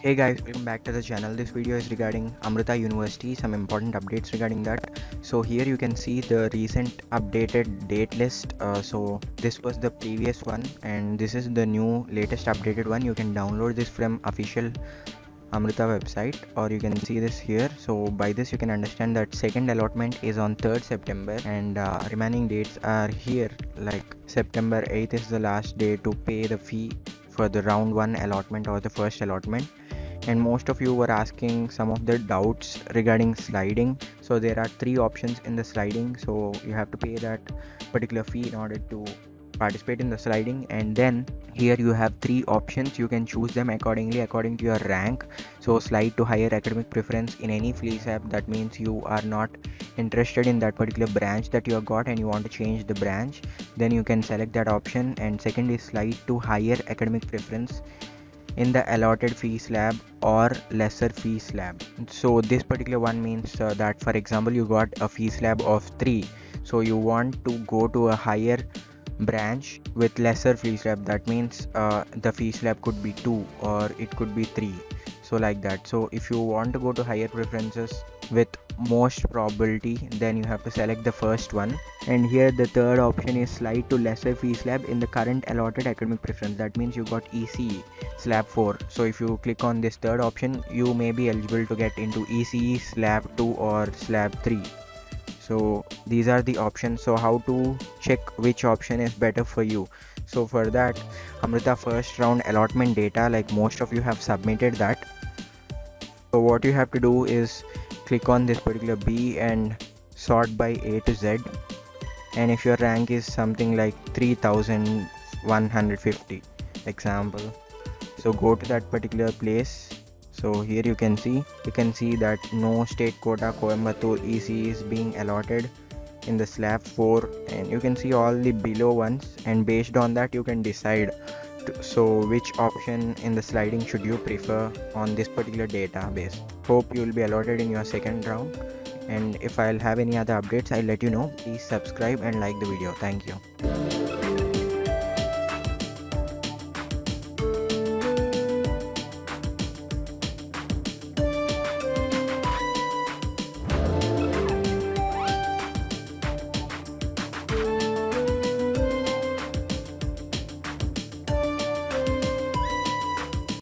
Hey guys, welcome back to the channel. This video is regarding Amrita University, some important updates regarding that. So here you can see the recent updated date list. So this was the previous one and this is the new latest updated one. You can download this from official Amrita website or you can see this here. So by this you can understand that second allotment is on 3rd September and remaining dates are here, like September 8th is the last day to pay the fee for the round 1 allotment or the first allotment. And most of you were asking some of the doubts regarding sliding. So there are 3 options in the sliding, so you have to pay that particular fee in order to participate in the sliding. And then here you have 3 options, you can choose them accordingly according to your rank. So slide to higher academic preference in any CSAP, that means you are not interested in that particular branch that you have got and you want to change the branch, then you can select that option. And second is slide to higher academic preference in the allotted fee slab or lesser fee slab. So this particular one means that for example you got a fee slab of 3, so you want to go to a higher branch with lesser fee slab, that means the fee slab could be 2 or it could be 3, so like that. So if you want to go to higher preferences with most probability, then you have to select the first one. And here the third option is slide to lesser fee slab in the current allotted academic preference, that means you got ECE slab 4. So if you click on this third option, you may be eligible to get into ECE slab 2 or slab 3. So these are the options. So how to check which option is better for you? So for that, Amrita first round allotment data, like most of you have submitted that. So what you have to do is click on this particular B and sort by A to Z. And if your rank is something like 3150 example, so go to that particular place. So here you can see that no state quota Coimbatore EC is being allotted in the slab 4, and you can see all the below ones, and based on that you can decide so which option in the sliding should you prefer on this particular database. Hope you will be allotted in your second round, and if I'll have any other updates I'll let you know. Please subscribe and like the video. Thank you.